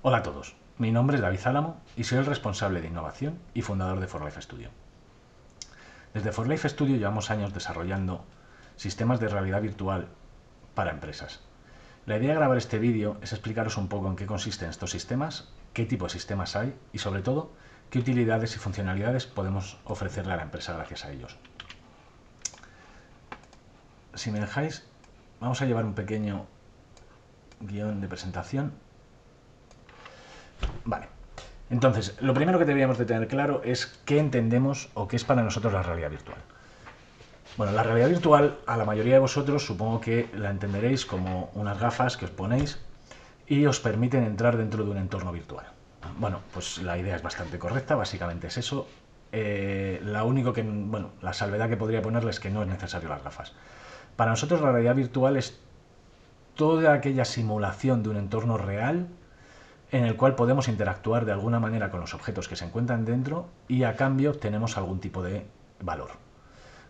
Hola a todos, mi nombre es David Álamo y soy el responsable de innovación y fundador de For Life Studio. Desde For Life Studio llevamos años desarrollando sistemas de realidad virtual para empresas. La idea de grabar este vídeo es explicaros un poco en qué consisten estos sistemas, qué tipo de sistemas hay y sobre todo qué utilidades y funcionalidades podemos ofrecerle a la empresa gracias a ellos. Si me dejáis, vamos a llevar un pequeño guión de presentación. Vale. Entonces, lo primero que deberíamos de tener claro es qué entendemos o qué es para nosotros la realidad virtual. Bueno, la realidad virtual, a la mayoría de vosotros supongo que la entenderéis como unas gafas que os ponéis y os permiten entrar dentro de un entorno virtual. Bueno, pues la idea es bastante correcta, básicamente es eso. La salvedad que podría ponerle es que no es necesario las gafas. Para nosotros la realidad virtual es toda aquella simulación de un entorno real en el cual podemos interactuar de alguna manera con los objetos que se encuentran dentro y a cambio obtenemos algún tipo de valor,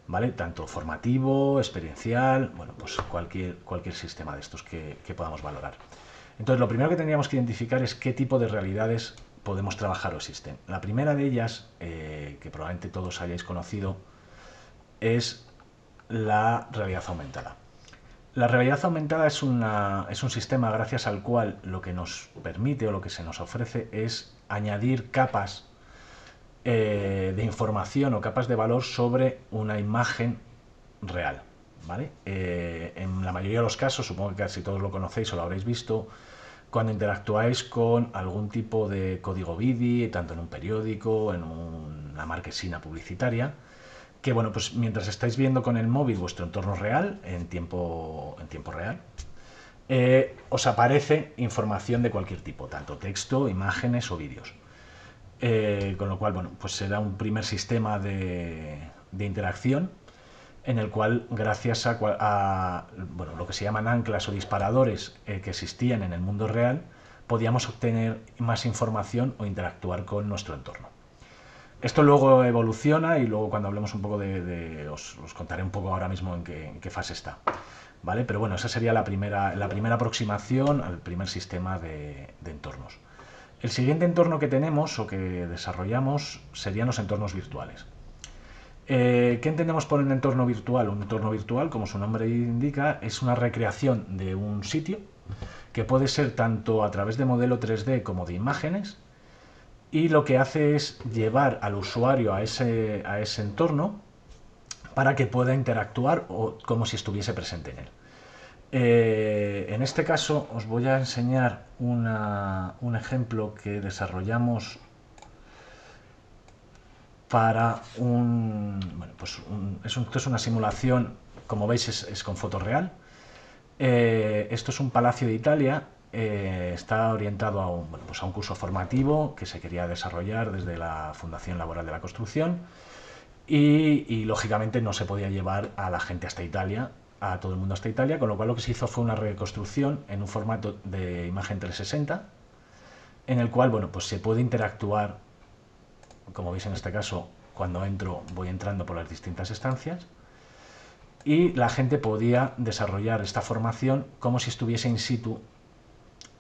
¿vale? Tanto formativo, experiencial, bueno, pues cualquier sistema de estos que podamos valorar. Entonces, lo primero que tendríamos que identificar es qué tipo de realidades podemos trabajar o existen. La primera de ellas, que probablemente todos hayáis conocido, es la realidad aumentada. La realidad aumentada es un sistema gracias al cual lo que nos permite o lo que se nos ofrece es añadir capas de información o capas de valor sobre una imagen real. ¿Vale? En la mayoría de los casos, supongo que casi todos lo conocéis o lo habréis visto, cuando interactuáis con algún tipo de código BIDI, tanto en un periódico, en una marquesina publicitaria, que bueno, pues mientras estáis viendo con el móvil vuestro entorno real, en tiempo real, os aparece información de cualquier tipo, tanto texto, imágenes o vídeos. Con lo cual, bueno, pues será un primer sistema de interacción en el cual, gracias a lo que se llaman anclas o disparadores que existían en el mundo real, podíamos obtener más información o interactuar con nuestro entorno. Esto luego evoluciona y luego cuando hablemos un poco os contaré un poco ahora mismo en qué fase está. ¿Vale? Pero bueno, esa sería la primera aproximación al primer sistema de entornos. El siguiente entorno que tenemos o que desarrollamos serían los entornos virtuales. ¿Qué entendemos por un entorno virtual? Un entorno virtual, como su nombre indica, es una recreación de un sitio que puede ser tanto a través de modelo 3D como de imágenes, y lo que hace es llevar al usuario a ese entorno para que pueda interactuar o como si estuviese presente en él. En este caso os voy a enseñar un ejemplo que desarrollamos para esto es una simulación, como veis es con foto real. Esto es un palacio de Italia, está orientado a un curso formativo que se quería desarrollar desde la Fundación Laboral de la Construcción y lógicamente no se podía llevar a la gente hasta Italia, a todo el mundo hasta Italia, con lo cual lo que se hizo fue una reconstrucción en un formato de imagen 360 en el cual pues se puede interactuar, como veis en este caso, cuando voy entrando por las distintas estancias y la gente podía desarrollar esta formación como si estuviese in situ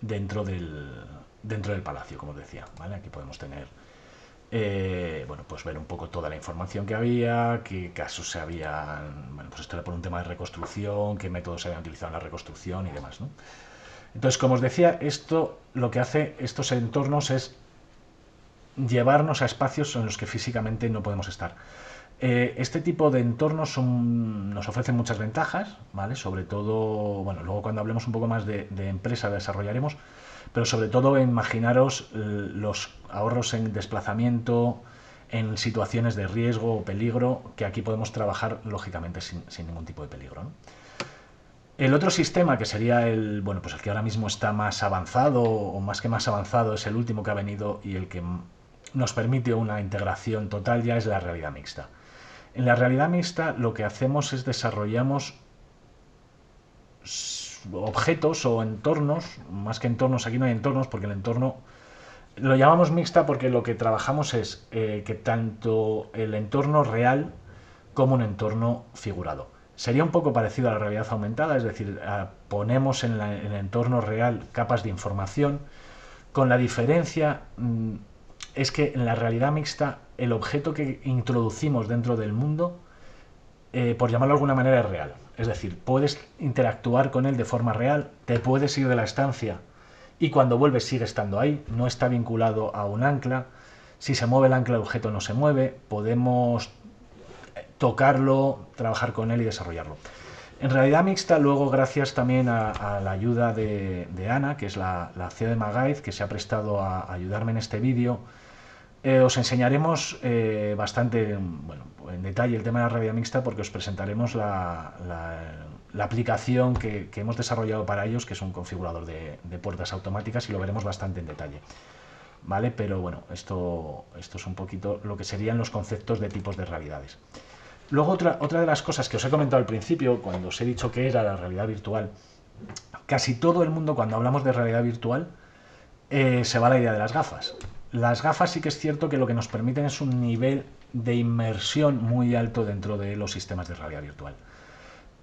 dentro del palacio, como os decía, ¿vale? Aquí podemos tener, pues ver un poco toda la información que había, qué casos se habían, pues esto era por un tema de reconstrucción, qué métodos se habían utilizado en la reconstrucción y demás, ¿no? Entonces, como os decía, esto lo que hace estos entornos es llevarnos a espacios en los que físicamente no podemos estar. Este tipo de entornos nos ofrecen muchas ventajas, ¿vale? Sobre todo, luego cuando hablemos un poco más de empresa desarrollaremos, pero sobre todo imaginaros los ahorros en desplazamiento, en situaciones de riesgo o peligro, que aquí podemos trabajar lógicamente sin ningún tipo de peligro, ¿no? El otro sistema, que sería el que ahora mismo está más avanzado, o más que más avanzado, es el último que ha venido y el que nos permite una integración total, ya es la realidad mixta. En la realidad mixta lo que hacemos es desarrollamos objetos o entornos, más que entornos, aquí no hay entornos porque el entorno lo llamamos mixta porque lo que trabajamos es que tanto el entorno real como un entorno figurado. Sería un poco parecido a la realidad aumentada, es decir, ponemos en el entorno real capas de información con la diferencia es que en la realidad mixta el objeto que introducimos dentro del mundo, por llamarlo de alguna manera, es real. Es decir, puedes interactuar con él de forma real, te puedes ir de la estancia y cuando vuelves sigue estando ahí, no está vinculado a un ancla. Si se mueve el ancla, el objeto no se mueve, podemos tocarlo, trabajar con él y desarrollarlo. En realidad mixta, luego, gracias también a la ayuda de Ana, que es la CEO de Magaid, que se ha prestado a ayudarme en este vídeo, os enseñaremos bastante en detalle el tema de la realidad mixta, porque os presentaremos la aplicación que hemos desarrollado para ellos, que es un configurador de puertas automáticas, y lo veremos bastante en detalle. ¿Vale? Pero bueno, esto es un poquito lo que serían los conceptos de tipos de realidades. Luego otra de las cosas que os he comentado al principio, cuando os he dicho que era la realidad virtual, casi todo el mundo cuando hablamos de realidad virtual se va a la idea de las gafas. Las gafas sí que es cierto que lo que nos permiten es un nivel de inmersión muy alto dentro de los sistemas de realidad virtual.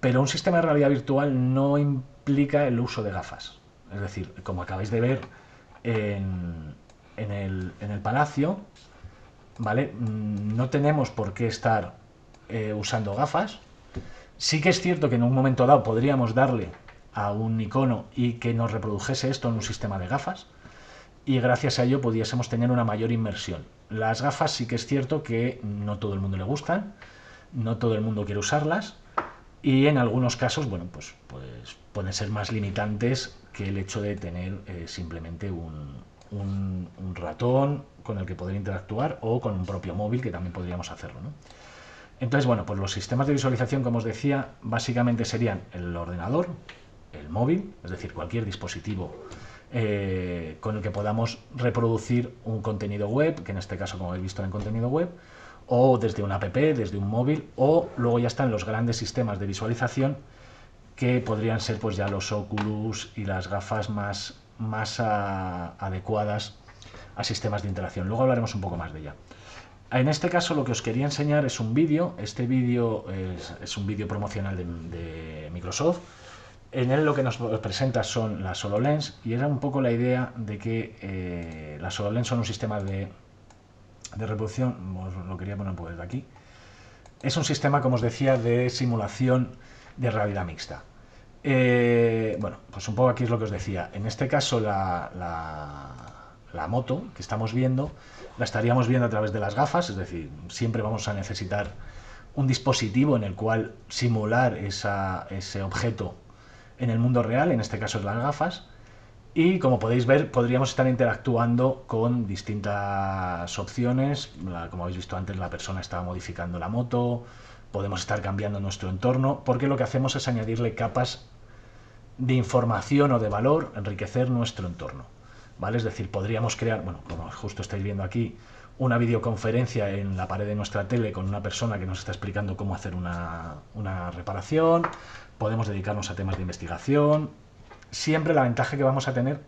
Pero un sistema de realidad virtual no implica el uso de gafas. Es decir, como acabáis de ver en el palacio, ¿vale? No tenemos por qué estar usando gafas. Sí que es cierto que en un momento dado podríamos darle a un icono y que nos reprodujese esto en un sistema de gafas, y gracias a ello pudiésemos tener una mayor inmersión. Las gafas sí que es cierto que no todo el mundo le gustan, no todo el mundo quiere usarlas, y en algunos casos, bueno, pues pueden ser más limitantes que el hecho de tener simplemente un ratón con el que poder interactuar, o con un propio móvil, que también podríamos hacerlo, ¿no? Entonces, bueno, pues los sistemas de visualización, como os decía, básicamente serían el ordenador, el móvil, es decir, cualquier dispositivo con el que podamos reproducir un contenido web, que en este caso, como habéis visto, en contenido web, o desde una app, desde un móvil, o luego ya están los grandes sistemas de visualización, que podrían ser pues ya los Oculus y las gafas más adecuadas a sistemas de interacción. Luego hablaremos un poco más de ella. En este caso lo que os quería enseñar es un vídeo. Este vídeo es un vídeo promocional de Microsoft. En él lo que nos presenta son las HoloLens, y era un poco la idea de que las HoloLens son un sistema de reproducción. Os lo quería poner pues de aquí. Es un sistema, como os decía, de simulación de realidad mixta. Bueno, pues un poco aquí es lo que os decía. En este caso la moto que estamos viendo la estaríamos viendo a través de las gafas, es decir, siempre vamos a necesitar un dispositivo en el cual simular ese objeto en el mundo real, en este caso es las gafas, y como podéis ver podríamos estar interactuando con distintas opciones. Como habéis visto antes, la persona estaba modificando la moto, podemos estar cambiando nuestro entorno, porque lo que hacemos es añadirle capas de información o de valor, enriquecer nuestro entorno, ¿vale? Es decir, podríamos crear, bueno, como justo estáis viendo aquí, una videoconferencia en la pared de nuestra tele con una persona que nos está explicando cómo hacer una reparación. Podemos dedicarnos a temas de investigación. Siempre la ventaja que vamos a tener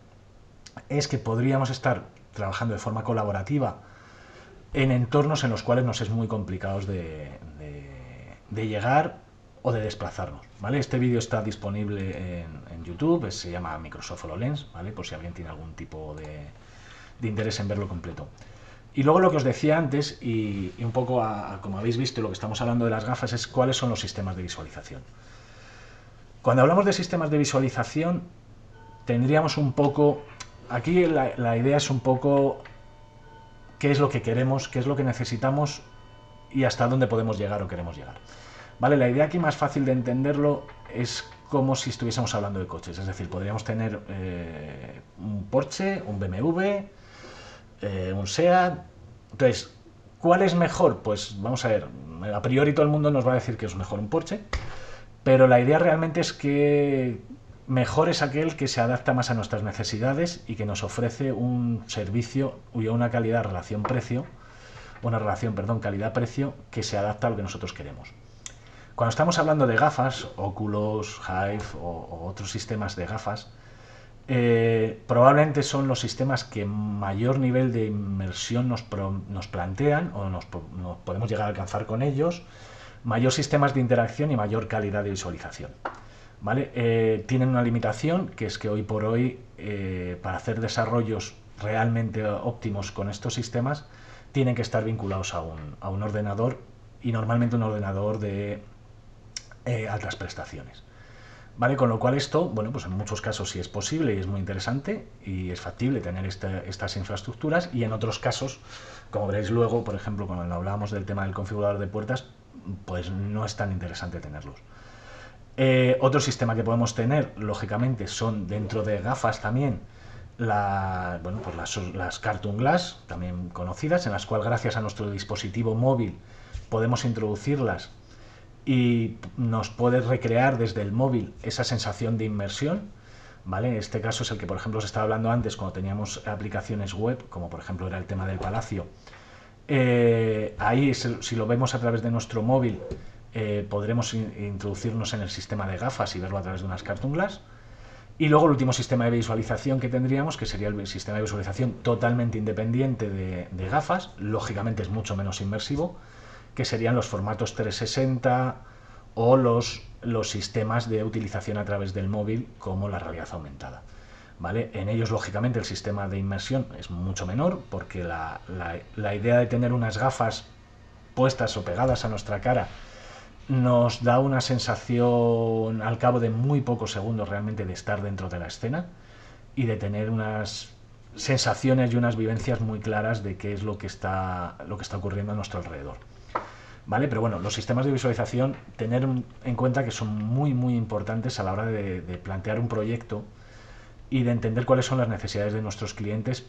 es que podríamos estar trabajando de forma colaborativa en entornos en los cuales nos es muy complicado de llegar o de desplazarnos, ¿vale? Este vídeo está disponible en YouTube, se llama Microsoft HoloLens, ¿vale? Por si alguien tiene algún tipo de interés en verlo completo. Y luego lo que os decía antes, y un poco como habéis visto, lo que estamos hablando de las gafas, es cuáles son los sistemas de visualización. Cuando hablamos de sistemas de visualización, tendríamos un poco... Aquí la idea es un poco qué es lo que queremos, qué es lo que necesitamos y hasta dónde podemos llegar o queremos llegar. Vale, la idea aquí más fácil de entenderlo es como si estuviésemos hablando de coches. Es decir, podríamos tener un Porsche, un BMW, un SEAT. Entonces, ¿cuál es mejor? Pues vamos a ver, a priori todo el mundo nos va a decir que es mejor un Porsche, pero la idea realmente es que mejor es aquel que se adapta más a nuestras necesidades y que nos ofrece un servicio y una calidad relación-precio, una relación, perdón, calidad-precio que se adapta a lo que nosotros queremos. Cuando estamos hablando de gafas, Oculus, Hive o otros sistemas de gafas, probablemente son los sistemas que mayor nivel de inmersión nos plantean, o nos podemos llegar a alcanzar con ellos, mayor sistemas de interacción y mayor calidad de visualización, ¿vale? Tienen una limitación, que es que hoy por hoy, para hacer desarrollos realmente óptimos con estos sistemas tienen que estar vinculados a un ordenador, y normalmente un ordenador de altas prestaciones. ¿Vale? Con lo cual esto, bueno, pues en muchos casos sí es posible y es muy interesante y es factible tener estas infraestructuras, y en otros casos, como veréis luego, por ejemplo, cuando hablábamos del tema del configurador de puertas, pues no es tan interesante tenerlos. Otro sistema que podemos tener, lógicamente, son dentro de gafas también bueno, pues las Cartoon Glass, también conocidas, en las cuales gracias a nuestro dispositivo móvil podemos introducirlas y nos puede recrear desde el móvil esa sensación de inmersión, ¿vale? Este caso es el que, por ejemplo, os estaba hablando antes cuando teníamos aplicaciones web, como por ejemplo era el tema del Palacio. Ahí, si lo vemos a través de nuestro móvil, podremos introducirnos en el sistema de gafas y verlo a través de unas Cartoon Glass. Y luego el último sistema de visualización que tendríamos, que sería el sistema de visualización totalmente independiente de gafas, lógicamente es mucho menos inmersivo, que serían los formatos 360 o los sistemas de utilización a través del móvil, como la realidad aumentada. ¿Vale? En ellos, lógicamente, el sistema de inmersión es mucho menor, porque la idea de tener unas gafas puestas o pegadas a nuestra cara nos da una sensación al cabo de muy pocos segundos realmente de estar dentro de la escena y de tener unas sensaciones y unas vivencias muy claras de qué es lo que está ocurriendo a nuestro alrededor. ¿Vale? Pero bueno, los sistemas de visualización, tener en cuenta que son muy muy importantes a la hora de plantear un proyecto y de entender cuáles son las necesidades de nuestros clientes,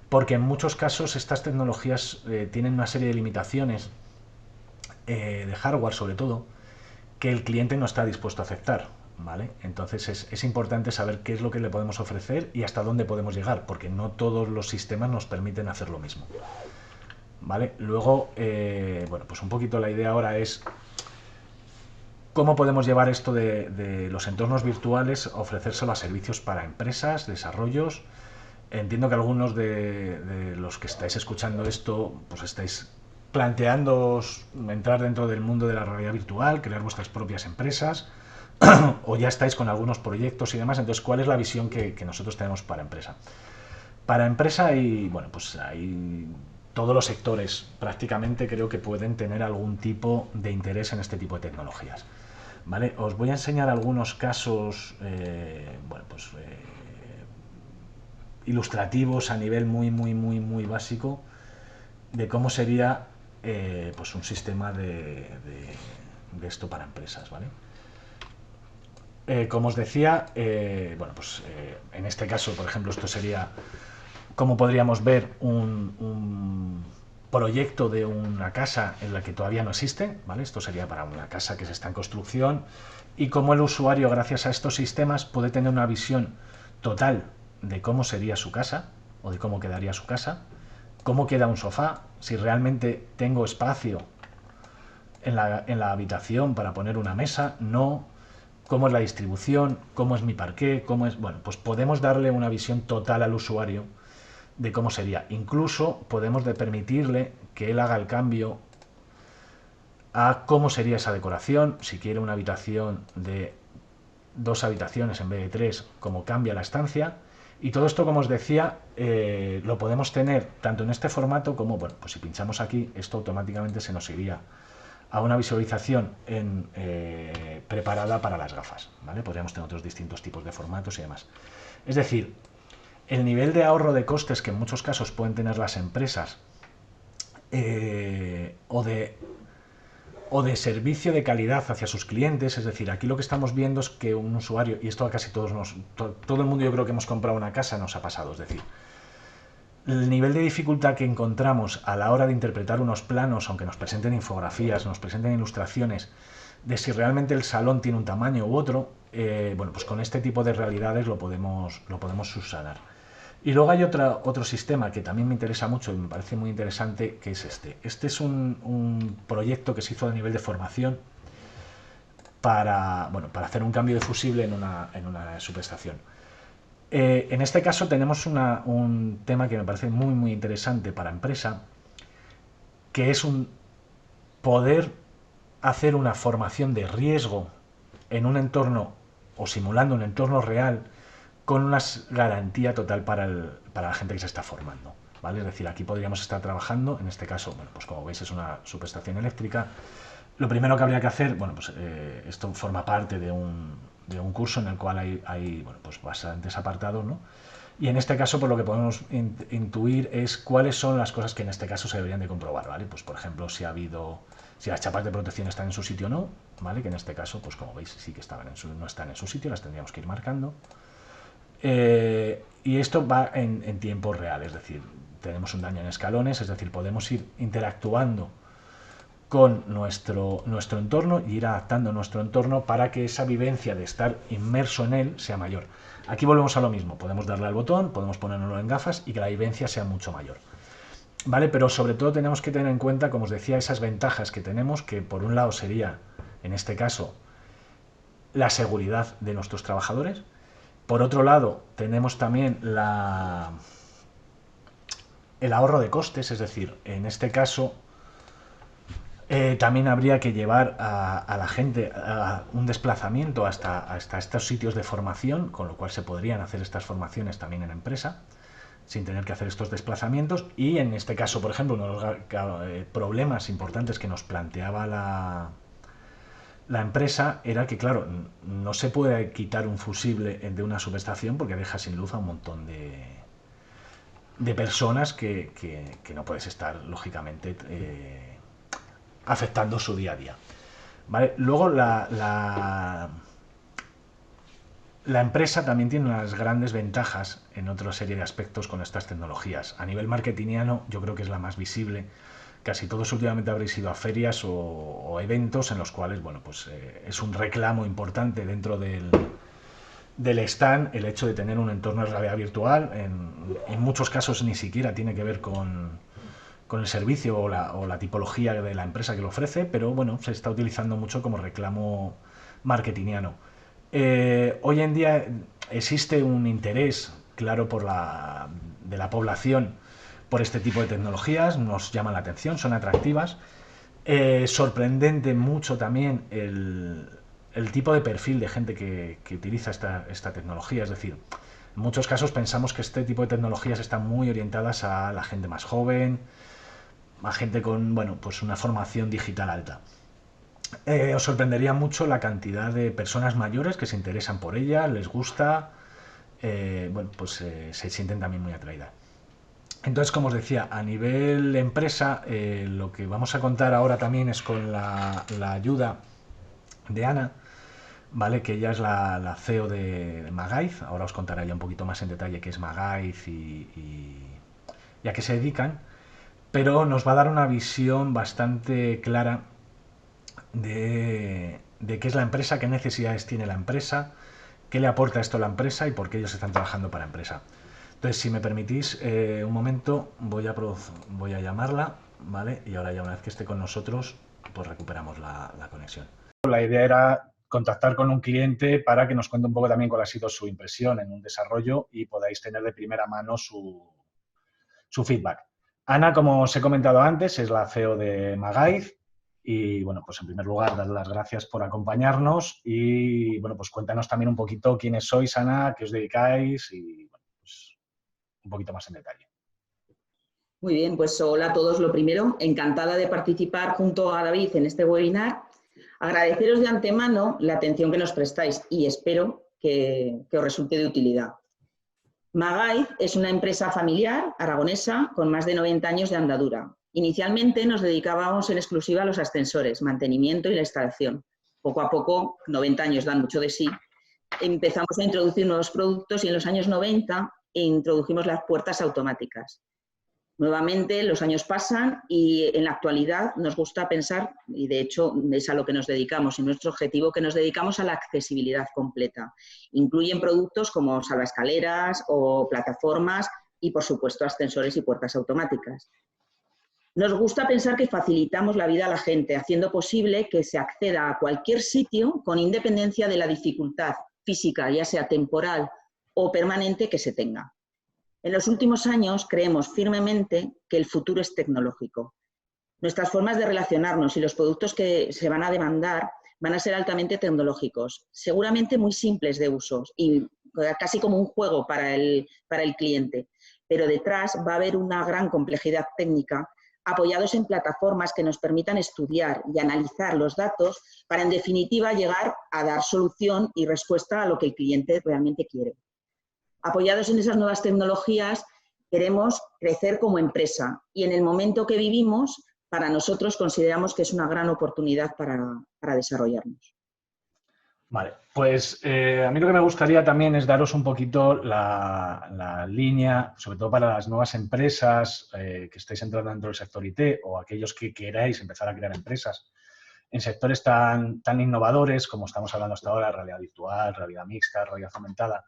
porque en muchos casos estas tecnologías tienen una serie de limitaciones de hardware, sobre todo, que el cliente no está dispuesto a aceptar, ¿vale? Entonces es importante saber qué es lo que le podemos ofrecer y hasta dónde podemos llegar, porque no todos los sistemas nos permiten hacer lo mismo, ¿vale? Luego, bueno, pues un poquito la idea ahora es cómo podemos llevar esto de los entornos virtuales, ofrecérselo a servicios para empresas, desarrollos. Entiendo que algunos de los que estáis escuchando esto, pues estáis planteándoos entrar dentro del mundo de la realidad virtual, crear vuestras propias empresas, o ya estáis con algunos proyectos y demás. Entonces, ¿cuál es la visión que nosotros tenemos para empresa? Para empresa hay, bueno, pues hay todos los sectores prácticamente, creo que pueden tener algún tipo de interés en este tipo de tecnologías. ¿Vale? Os voy a enseñar algunos casos, bueno, pues ilustrativos a nivel muy básico de cómo sería pues un sistema de esto para empresas, ¿vale? Como os decía, bueno, pues en este caso, por ejemplo, esto sería cómo podríamos ver un proyecto de una casa en la que todavía no existe, ¿vale? Esto sería para una casa que se está en construcción, y cómo el usuario, gracias a estos sistemas, puede tener una visión total de cómo sería su casa o de cómo quedaría su casa, cómo queda un sofá, si realmente tengo espacio en la habitación para poner una mesa, no, cómo es la distribución, cómo es mi parqué, cómo es... Bueno, pues podemos darle una visión total al usuario de cómo sería. Incluso podemos permitirle que él haga el cambio a cómo sería esa decoración, si quiere una habitación de 2 habitaciones en vez de 3, cómo cambia la estancia. Y todo esto, como os decía, lo podemos tener tanto en este formato como, bueno, pues si pinchamos aquí, esto automáticamente se nos iría a una visualización preparada para las gafas, ¿vale? Podríamos tener otros distintos tipos de formatos y demás. Es decir, el nivel de ahorro de costes que en muchos casos pueden tener las empresas o de servicio de calidad hacia sus clientes. Es decir, aquí lo que estamos viendo es que un usuario, y esto a casi todos todo el mundo, yo creo que hemos comprado una casa, nos ha pasado, es decir, el nivel de dificultad que encontramos a la hora de interpretar unos planos, aunque nos presenten infografías, nos presenten ilustraciones, de si realmente el salón tiene un tamaño u otro, bueno, pues con este tipo de realidades lo podemos subsanar. Y luego hay otro sistema que también me interesa mucho y me parece muy interesante, que es este. Este es un proyecto que se hizo a nivel de formación para, bueno, para hacer un cambio de fusible en una subestación. En este caso tenemos un tema que me parece muy interesante para empresa, que es poder hacer una formación de riesgo en un entorno o simulando un entorno real con una garantía total para la gente que se está formando, ¿vale? Es decir, aquí podríamos estar trabajando, en este caso, bueno, pues como veis es una subestación eléctrica. Lo primero que habría que hacer, bueno, pues esto forma parte de un curso en el cual hay bueno, pues bastantes apartados, ¿no? Y en este caso, pues lo que podemos intuir es cuáles son las cosas que en este caso se deberían de comprobar, ¿vale? Pues por ejemplo, si las chapas de protección están en su sitio o no, ¿vale? Que en este caso, pues como veis, sí que no están en su sitio, las tendríamos que ir marcando. Y esto va en tiempo real, es decir, tenemos un daño en escalones, es decir, podemos ir interactuando con nuestro entorno y ir adaptando nuestro entorno para que esa vivencia de estar inmerso en él sea mayor. Aquí volvemos a lo mismo, podemos darle al botón, podemos ponerlo en gafas y que la vivencia sea mucho mayor. ¿Vale? Pero sobre todo tenemos que tener en cuenta, como os decía, esas ventajas que tenemos, que por un lado sería, en este caso, la seguridad de nuestros trabajadores. Por otro lado, tenemos también el ahorro de costes, es decir, en este caso también habría que llevar a la gente a un desplazamiento hasta estos sitios de formación, con lo cual se podrían hacer estas formaciones también en empresa, sin tener que hacer estos desplazamientos. Y en este caso, por ejemplo, uno de los problemas importantes que nos planteaba la empresa era que, claro, no se puede quitar un fusible de una subestación porque deja sin luz a un montón de personas que no puedes estar, lógicamente, afectando su día a día. ¿Vale? Luego la empresa también tiene unas grandes ventajas en otra serie de aspectos con estas tecnologías. A nivel marketingiano yo creo que es la más visible. Casi todos últimamente habréis ido a ferias o eventos en los cuales, bueno, pues es un reclamo importante dentro del stand el hecho de tener un entorno de realidad virtual. En muchos casos ni siquiera tiene que ver con el servicio o la tipología de la empresa que lo ofrece, pero bueno, se está utilizando mucho como reclamo marketingiano. Hoy en día existe un interés claro de la población por este tipo de tecnologías, nos llaman la atención, son atractivas. Sorprendente mucho también el tipo de perfil de gente que utiliza esta tecnología, es decir, en muchos casos pensamos que este tipo de tecnologías están muy orientadas a la gente más joven, a gente con, bueno, pues una formación digital alta. Os sorprendería mucho la cantidad de personas mayores que se interesan por ella, les gusta, bueno, pues se sienten también muy atraídas. Entonces, como os decía, a nivel empresa, lo que vamos a contar ahora también es con la ayuda de Ana, ¿vale? Que ella es la CEO de Magaiz. Ahora os contaré ya un poquito más en detalle qué es Magaiz y a qué se dedican, pero nos va a dar una visión bastante clara de qué es la empresa, qué necesidades tiene la empresa, qué le aporta esto a la empresa y por qué ellos están trabajando para la empresa. Entonces, si me permitís un momento, voy a llamarla, ¿vale? Y ahora ya una vez que esté con nosotros, pues recuperamos la conexión. La idea era contactar con un cliente para que nos cuente un poco también cuál ha sido su impresión en un desarrollo y podáis tener de primera mano su feedback. Ana, como os he comentado antes, es la CEO de Magaiz. Y bueno, pues en primer lugar, dar las gracias por acompañarnos y bueno, pues cuéntanos también un poquito quiénes sois, Ana, qué os dedicáis y bueno, pues un poquito más en detalle. Muy bien, pues hola a todos. Lo primero, encantada de participar junto a David en este webinar. Agradeceros de antemano la atención que nos prestáis y espero que os resulte de utilidad. Magaiz es una empresa familiar aragonesa con más de 90 años de andadura. Inicialmente nos dedicábamos en exclusiva a los ascensores, mantenimiento y la instalación. Poco a poco, 90 años dan mucho de sí, empezamos a introducir nuevos productos y en los años 90 introdujimos las puertas automáticas. Nuevamente, los años pasan y en la actualidad nos gusta pensar, y de hecho es a lo que nos dedicamos, y nuestro objetivo que nos dedicamos a la accesibilidad completa. Incluyen productos como salvaescaleras o plataformas y, por supuesto, ascensores y puertas automáticas. Nos gusta pensar que facilitamos la vida a la gente, haciendo posible que se acceda a cualquier sitio con independencia de la dificultad física, ya sea temporal o permanente, que se tenga. En los últimos años creemos firmemente que el futuro es tecnológico. Nuestras formas de relacionarnos y los productos que se van a demandar van a ser altamente tecnológicos, seguramente muy simples de uso y casi como un juego para el cliente, pero detrás va a haber una gran complejidad técnica, apoyados en plataformas que nos permitan estudiar y analizar los datos para, en definitiva, llegar a dar solución y respuesta a lo que el cliente realmente quiere. Apoyados en esas nuevas tecnologías, queremos crecer como empresa y en el momento que vivimos, para nosotros consideramos que es una gran oportunidad para desarrollarnos. Vale, pues a mí lo que me gustaría también es daros un poquito la línea, sobre todo para las nuevas empresas que estáis entrando dentro del sector IT o aquellos que queráis empezar a crear empresas en sectores tan innovadores como estamos hablando hasta ahora, realidad virtual, realidad mixta, realidad aumentada.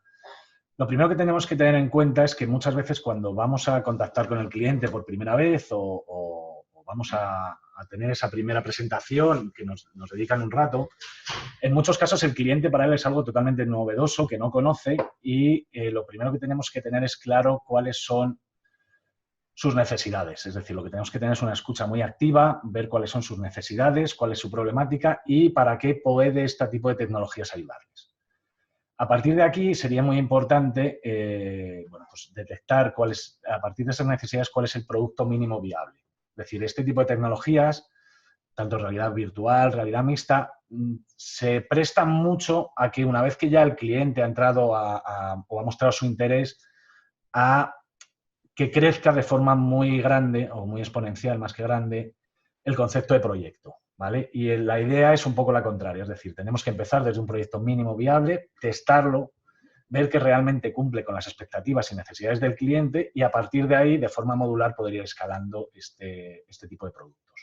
Lo primero que tenemos que tener en cuenta es que muchas veces cuando vamos a contactar con el cliente por primera vez o vamos a tener esa primera presentación que nos dedican un rato, en muchos casos el cliente para él es algo totalmente novedoso, que no conoce y lo primero que tenemos que tener es claro cuáles son sus necesidades. Es decir, lo que tenemos que tener es una escucha muy activa, ver cuáles son sus necesidades, cuál es su problemática y para qué puede este tipo de tecnologías ayudarles. A partir de aquí sería muy importante pues detectar a partir de esas necesidades, cuál es el producto mínimo viable. Es decir, este tipo de tecnologías, tanto realidad virtual, realidad mixta, se prestan mucho a que una vez que ya el cliente ha entrado o ha mostrado su interés, a que crezca de forma muy grande o muy exponencial, más que grande, el concepto de proyecto. ¿Vale? Y la idea es un poco la contraria, es decir, tenemos que empezar desde un proyecto mínimo viable, testarlo, ver que realmente cumple con las expectativas y necesidades del cliente y a partir de ahí, de forma modular, poder ir escalando este tipo de productos.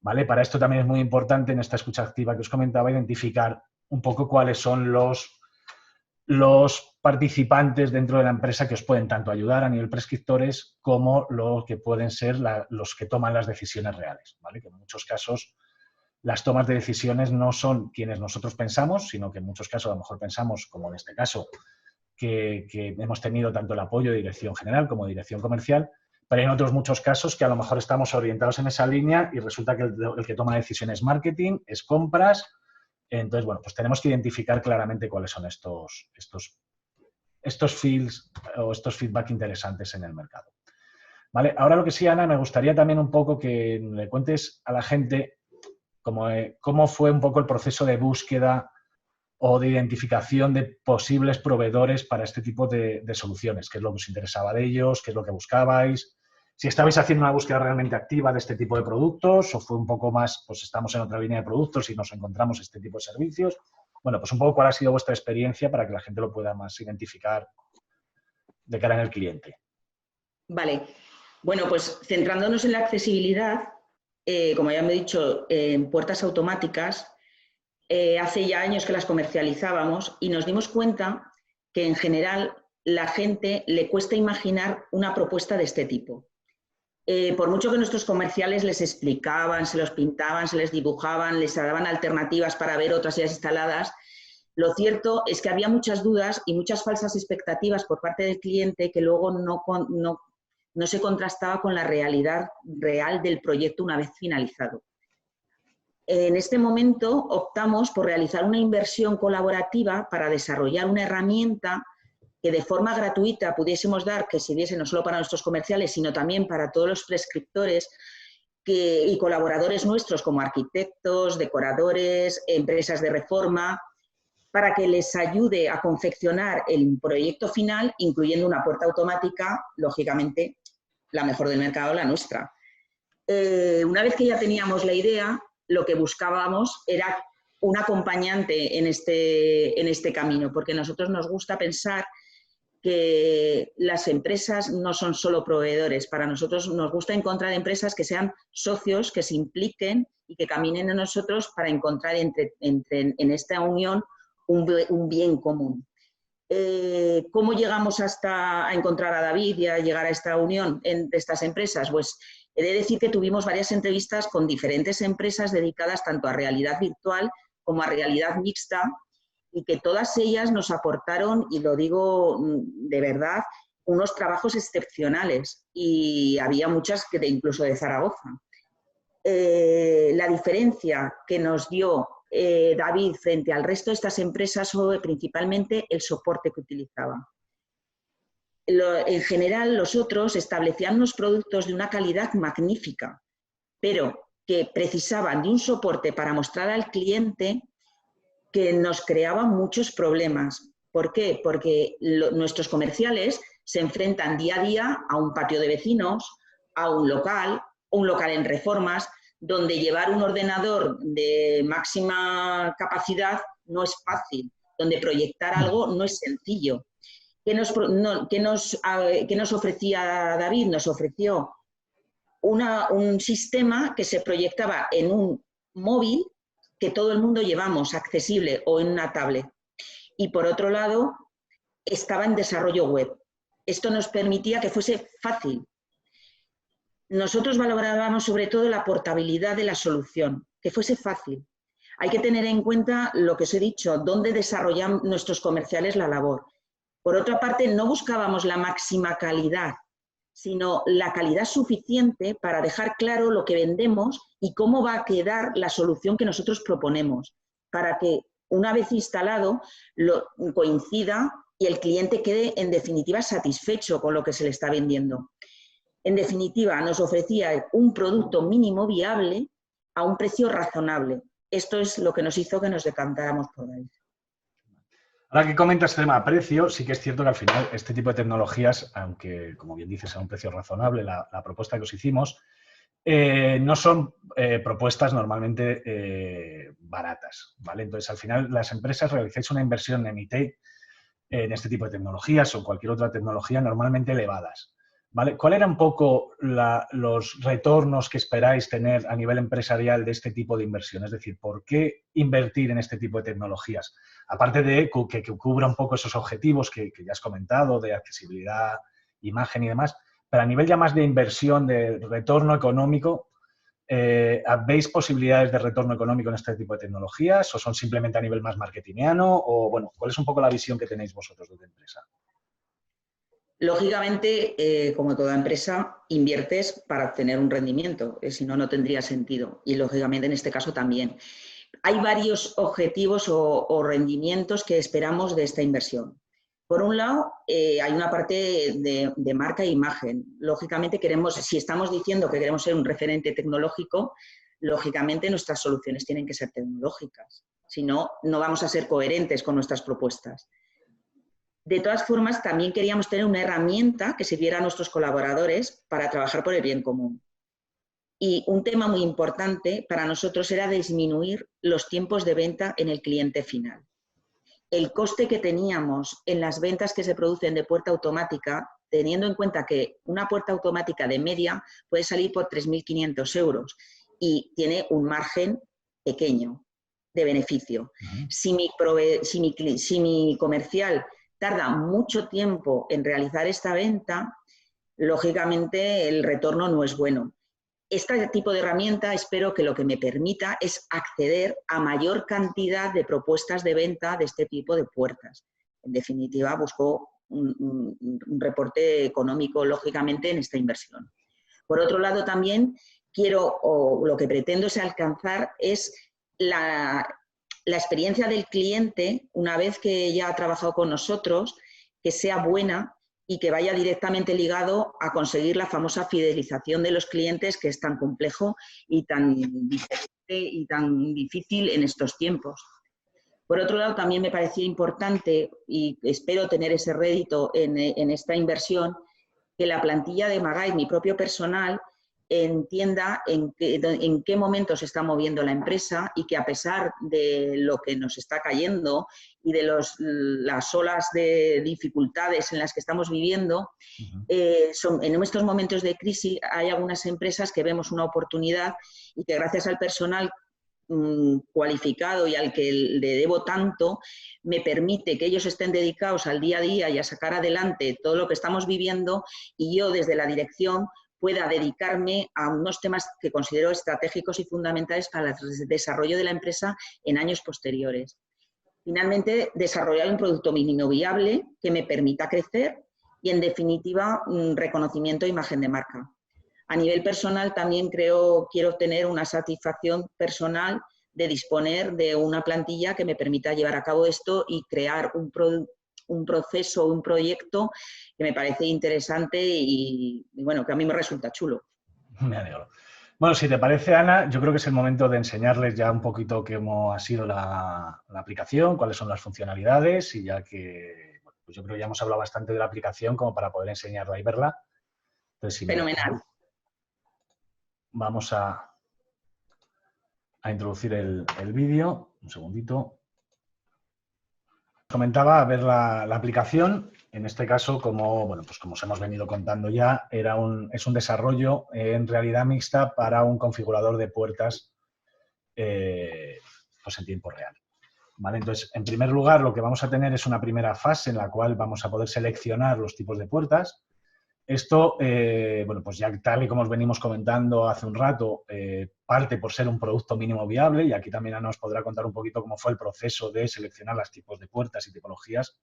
¿Vale? Para esto también es muy importante en esta escucha activa que os comentaba identificar un poco cuáles son los participantes dentro de la empresa que os pueden tanto ayudar a nivel prescriptores como los que pueden ser los que toman las decisiones reales, ¿vale? Que en muchos casos las tomas de decisiones no son quienes nosotros pensamos, sino que en muchos casos a lo mejor pensamos, como en este caso, que hemos tenido tanto el apoyo de dirección general como de dirección comercial, pero hay en otros muchos casos que a lo mejor estamos orientados en esa línea y resulta que el que toma decisiones es marketing, es compras. Entonces, bueno, pues tenemos que identificar claramente cuáles son estos fields o estos feedback interesantes en el mercado. ¿Vale? Ahora lo que sí, Ana, me gustaría también un poco que le cuentes a la gente cómo fue un poco el proceso de búsqueda o de identificación de posibles proveedores para este tipo de soluciones. ¿Qué es lo que os interesaba de ellos? ¿Qué es lo que buscabais? Si estabais haciendo una búsqueda realmente activa de este tipo de productos o fue un poco más, pues estamos en otra línea de productos y nos encontramos este tipo de servicios. Bueno, pues un poco cuál ha sido vuestra experiencia para que la gente lo pueda más identificar de cara en el cliente. Vale. Bueno, pues centrándonos en la accesibilidad, como ya me he dicho, en puertas automáticas, hace ya años que las comercializábamos y nos dimos cuenta que en general la gente le cuesta imaginar una propuesta de este tipo. Por mucho que nuestros comerciales les explicaban, se los pintaban, se les dibujaban, les daban alternativas para ver otras ya instaladas, lo cierto es que había muchas dudas y muchas falsas expectativas por parte del cliente que luego no se contrastaba con la realidad real del proyecto una vez finalizado. En este momento optamos por realizar una inversión colaborativa para desarrollar una herramienta que de forma gratuita pudiésemos dar, que sirviese no solo para nuestros comerciales, sino también para todos los prescriptores y colaboradores nuestros como arquitectos, decoradores, empresas de reforma, para que les ayude a confeccionar el proyecto final, incluyendo una puerta automática, lógicamente, la mejor del mercado, la nuestra. Una vez que ya teníamos la idea, lo que buscábamos era un acompañante en este camino, porque a nosotros nos gusta pensar que las empresas no son solo proveedores. Para nosotros nos gusta encontrar empresas que sean socios, que se impliquen y que caminen en nosotros para encontrar en esta unión un bien común. ¿Cómo llegamos hasta a encontrar a David y a llegar a esta unión de estas empresas? Pues he de decir que tuvimos varias entrevistas con diferentes empresas dedicadas tanto a realidad virtual como a realidad mixta y que todas ellas nos aportaron, y lo digo de verdad, unos trabajos excepcionales y había muchas incluso de Zaragoza. La diferencia que nos dio David, frente al resto de estas empresas, sobre principalmente el soporte que utilizaban. En general, los otros establecían unos productos de una calidad magnífica, pero que precisaban de un soporte para mostrar al cliente que nos creaba muchos problemas. ¿Por qué? Porque nuestros comerciales se enfrentan día a día a un patio de vecinos, a un local en reformas, donde llevar un ordenador de máxima capacidad no es fácil, donde proyectar algo no es sencillo. ¿Qué nos ofrecía David? Nos ofreció un sistema que se proyectaba en un móvil que todo el mundo llevamos, accesible, o en una tablet. Y por otro lado, estaba en desarrollo web. Esto nos permitía que fuese fácil. Nosotros valorábamos sobre todo la portabilidad de la solución, que fuese fácil. Hay que tener en cuenta lo que os he dicho, dónde desarrollan nuestros comerciales la labor. Por otra parte, no buscábamos la máxima calidad, sino la calidad suficiente para dejar claro lo que vendemos y cómo va a quedar la solución que nosotros proponemos, para que una vez instalado coincida y el cliente quede en definitiva satisfecho con lo que se le está vendiendo. En definitiva, nos ofrecía un producto mínimo viable a un precio razonable. Esto es lo que nos hizo que nos decantáramos por ahí. Ahora que comentas el tema de precio, sí que es cierto que al final este tipo de tecnologías, aunque como bien dices a un precio razonable, la propuesta que os hicimos, no son propuestas normalmente baratas, ¿vale? Entonces, al final, las empresas realizáis una inversión en IT, en este tipo de tecnologías o cualquier otra tecnología normalmente elevadas, ¿vale? ¿Cuál era un poco los retornos que esperáis tener a nivel empresarial de este tipo de inversión? Es decir, ¿por qué invertir en este tipo de tecnologías? Aparte de que cubra un poco esos objetivos que ya has comentado, de accesibilidad, imagen y demás, pero a nivel ya más de inversión, de retorno económico, ¿veis posibilidades de retorno económico en este tipo de tecnologías o son simplemente a nivel más marketingiano? O, bueno, ¿cuál es un poco la visión que tenéis vosotros de la empresa? Lógicamente, como toda empresa, inviertes para obtener un rendimiento, si no, no tendría sentido. Y lógicamente en este caso también. Hay varios objetivos o rendimientos que esperamos de esta inversión. Por un lado, hay una parte de marca e imagen. Lógicamente queremos, si estamos diciendo que queremos ser un referente tecnológico, lógicamente nuestras soluciones tienen que ser tecnológicas. Si no, no vamos a ser coherentes con nuestras propuestas. De todas formas, también queríamos tener una herramienta que sirviera a nuestros colaboradores para trabajar por el bien común. Y un tema muy importante para nosotros era disminuir los tiempos de venta en el cliente final. El coste que teníamos en las ventas que se producen de puerta automática, teniendo en cuenta que una puerta automática de media puede salir por 3.500 euros y tiene un margen pequeño de beneficio. Si mi comercial tarda mucho tiempo en realizar esta venta, lógicamente el retorno no es bueno. Este tipo de herramienta espero que lo que me permita es acceder a mayor cantidad de propuestas de venta de este tipo de puertas. En definitiva, busco un reporte económico, lógicamente, en esta inversión. Por otro lado, también lo que pretendo es alcanzar es la experiencia del cliente, una vez que ya ha trabajado con nosotros, que sea buena y que vaya directamente ligado a conseguir la famosa fidelización de los clientes, que es tan complejo y tan diferente y tan difícil en estos tiempos. Por otro lado, también me parecía importante, y espero tener ese rédito en esta inversión, que la plantilla de Magaid, mi propio personal, entienda en qué momento se está moviendo la empresa y que a pesar de lo que nos está cayendo y de las olas de dificultades en las que estamos viviendo, en estos momentos de crisis hay algunas empresas que vemos una oportunidad y que gracias al personal cualificado y al que le debo tanto, me permite que ellos estén dedicados al día a día y a sacar adelante todo lo que estamos viviendo y yo desde la dirección pueda dedicarme a unos temas que considero estratégicos y fundamentales para el desarrollo de la empresa en años posteriores. Finalmente, desarrollar un producto mínimo viable que me permita crecer y, en definitiva, un reconocimiento e imagen de marca. A nivel personal, también quiero obtener una satisfacción personal de disponer de una plantilla que me permita llevar a cabo esto y crear un proceso, un proyecto que me parece interesante y, bueno, que a mí me resulta chulo. Me alegro. Bueno, si te parece, Ana, yo creo que es el momento de enseñarles ya un poquito cómo ha sido la aplicación, cuáles son las funcionalidades y ya que, bueno, pues yo creo que ya hemos hablado bastante de la aplicación como para poder enseñarla y verla. Entonces, si Fenomenal. vamos a introducir el vídeo. Un segundito. Comentaba ver la aplicación. En este caso, como, bueno, pues como os hemos venido contando ya, es un desarrollo en realidad mixta para un configurador de puertas pues en tiempo real. ¿Vale? Entonces, en primer lugar, lo que vamos a tener es una primera fase en la cual vamos a poder seleccionar los tipos de puertas. Esto, bueno, pues ya tal y como os venimos comentando hace un rato, parte por ser un producto mínimo viable y aquí también Ana nos podrá contar un poquito cómo fue el proceso de seleccionar los tipos de puertas y tipologías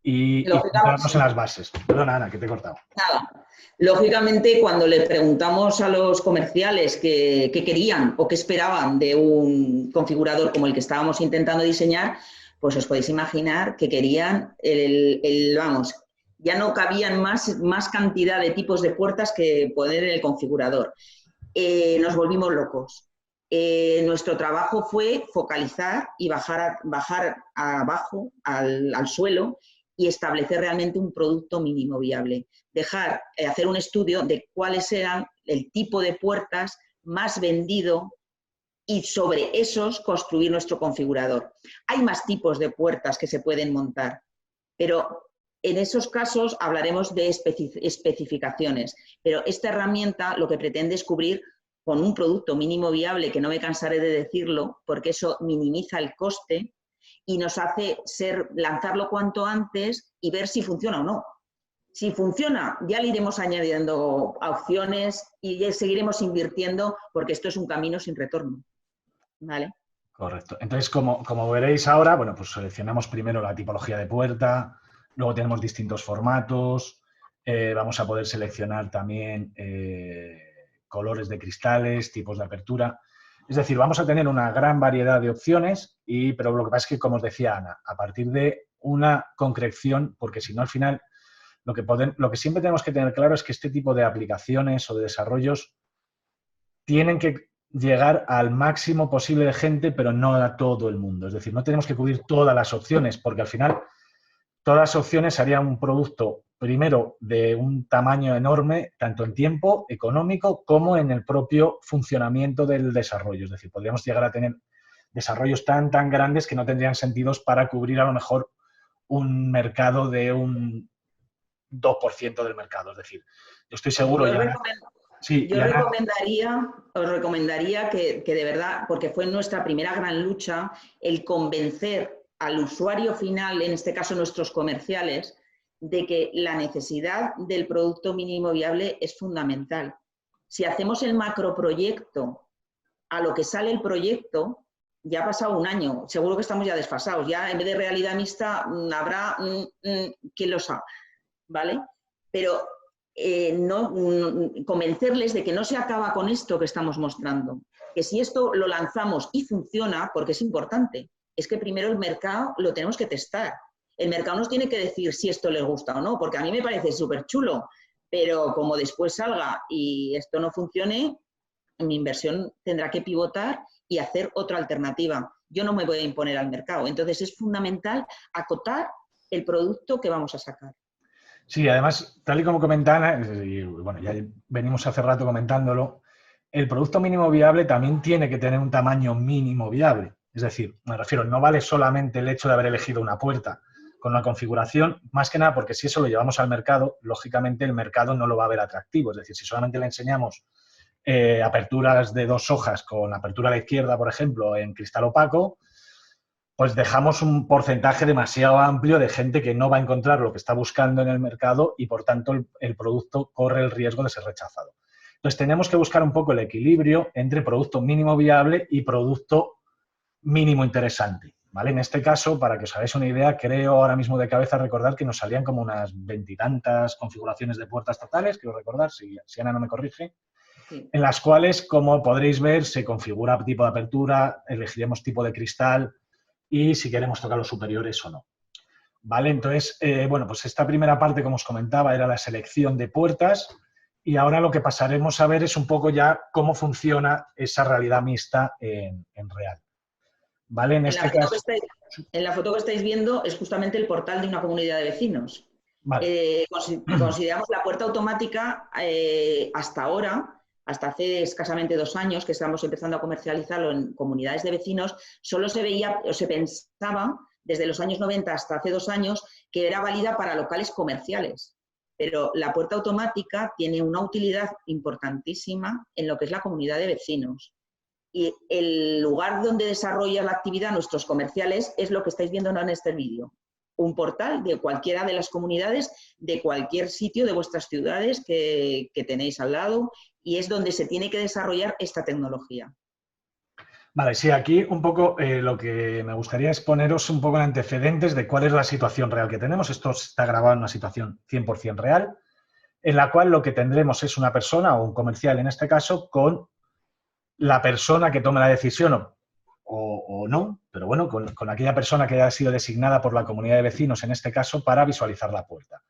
y centrarnos en las bases. Perdona, Ana, que te he cortado. Nada. Lógicamente, cuando le preguntamos a los comerciales qué querían o qué esperaban de un configurador como el que estábamos intentando diseñar, pues os podéis imaginar que querían vamos, ya no cabían más cantidad de tipos de puertas que poner en el configurador. Nos volvimos locos. Nuestro trabajo fue focalizar y bajar abajo, al suelo, y establecer realmente un producto mínimo viable. Hacer un estudio de cuáles eran el tipo de puertas más vendido y sobre esos construir nuestro configurador. Hay más tipos de puertas que se pueden montar, pero en esos casos hablaremos de especificaciones. Pero esta herramienta lo que pretende es cubrir con un producto mínimo viable, que no me cansaré de decirlo, porque eso minimiza el coste y nos hace lanzarlo cuanto antes y ver si funciona o no. Si funciona, ya le iremos añadiendo opciones y seguiremos invirtiendo porque esto es un camino sin retorno. ¿Vale? Correcto. Entonces, como veréis ahora, bueno, pues seleccionamos primero la tipología de puerta, luego tenemos distintos formatos, vamos a poder seleccionar también colores de cristales, tipos de apertura. Es decir, vamos a tener una gran variedad de opciones, pero lo que pasa es que, como os decía Ana, a partir de una concreción, porque si no al final lo que siempre tenemos que tener claro es que este tipo de aplicaciones o de desarrollos tienen que llegar al máximo posible de gente, pero no a todo el mundo. Es decir, no tenemos que cubrir todas las opciones, porque al final todas las opciones harían un producto, primero, de un tamaño enorme, tanto en tiempo, económico, como en el propio funcionamiento del desarrollo. Es decir, podríamos llegar a tener desarrollos tan grandes que no tendrían sentidos para cubrir a lo mejor un mercado de un 2% del mercado. Es decir, yo estoy seguro ya... Sí, yo os recomendaría que de verdad, porque fue nuestra primera gran lucha, el convencer al usuario final, en este caso nuestros comerciales, de que la necesidad del producto mínimo viable es fundamental. Si hacemos el macroproyecto a lo que sale el proyecto, ya ha pasado un año, seguro que estamos ya desfasados, ya en vez de realidad mixta habrá quien lo sabe, ¿vale? Pero convencerles de que no se acaba con esto que estamos mostrando, que si esto lo lanzamos y funciona, porque es importante, es que primero el mercado lo tenemos que testar. El mercado nos tiene que decir si esto les gusta o no, porque a mí me parece súper chulo, pero como después salga y esto no funcione, mi inversión tendrá que pivotar y hacer otra alternativa. Yo no me voy a imponer al mercado. Entonces es fundamental acotar el producto que vamos a sacar. Sí, además, tal y como comentaba, y bueno, ya venimos hace rato comentándolo, el producto mínimo viable también tiene que tener un tamaño mínimo viable. Es decir, me refiero, no vale solamente el hecho de haber elegido una puerta con una configuración, más que nada porque si eso lo llevamos al mercado, lógicamente el mercado no lo va a ver atractivo. Es decir, si solamente le enseñamos aperturas de 2 hojas con apertura a la izquierda, por ejemplo, en cristal opaco, pues dejamos un porcentaje demasiado amplio de gente que no va a encontrar lo que está buscando en el mercado y, por tanto, el producto corre el riesgo de ser rechazado. Entonces, tenemos que buscar un poco el equilibrio entre producto mínimo viable y producto mínimo interesante, ¿vale? En este caso, para que os hagáis una idea, creo ahora mismo de cabeza recordar que nos salían como unas 20 y tantas configuraciones de puertas totales, quiero recordar, si Ana no me corrige. Sí. en las cuales, como podréis ver, se configura tipo de apertura, elegiremos tipo de cristal y si queremos tocar los superiores o no. ¿Vale? Entonces, bueno, pues esta primera parte, como os comentaba, era la selección de puertas y ahora lo que pasaremos a ver es un poco ya cómo funciona esa realidad mixta en real. ¿Vale? En este caso... En la foto que estáis viendo es justamente el portal de una comunidad de vecinos. Vale. Consideramos la puerta automática hasta ahora, hasta hace escasamente 2 años que estamos empezando a comercializarlo en comunidades de vecinos, solo se veía o se pensaba desde los años 90 hasta hace 2 años que era válida para locales comerciales. Pero la puerta automática tiene una utilidad importantísima en lo que es la comunidad de vecinos. Y el lugar donde desarrolla la actividad nuestros comerciales es lo que estáis viendo en este vídeo. Un portal de cualquiera de las comunidades, de cualquier sitio de vuestras ciudades que tenéis al lado, y es donde se tiene que desarrollar esta tecnología. Vale, sí, aquí un poco lo que me gustaría es poneros un poco en antecedentes de cuál es la situación real que tenemos. Esto está grabado en una situación 100% real, en la cual lo que tendremos es una persona o un comercial en este caso con la persona que tome la decisión o no, pero bueno, con aquella persona que haya sido designada por la comunidad de vecinos, en este caso, para visualizar la puerta.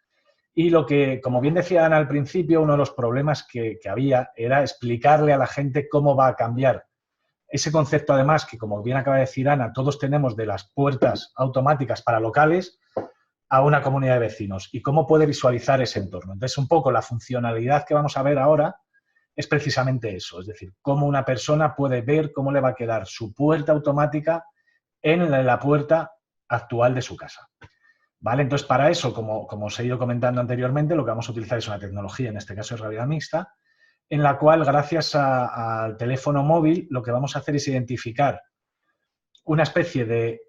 Y lo que, como bien decía Ana al principio, uno de los problemas que había era explicarle a la gente cómo va a cambiar ese concepto, además, que como bien acaba de decir Ana, todos tenemos de las puertas automáticas para locales a una comunidad de vecinos y cómo puede visualizar ese entorno. Entonces, un poco la funcionalidad que vamos a ver ahora es precisamente eso, es decir, cómo una persona puede ver cómo le va a quedar su puerta automática en la puerta actual de su casa. ¿Vale? Entonces, para eso, como os he ido comentando anteriormente, lo que vamos a utilizar es una tecnología, en este caso es realidad mixta, en la cual, gracias al teléfono móvil, lo que vamos a hacer es identificar una especie de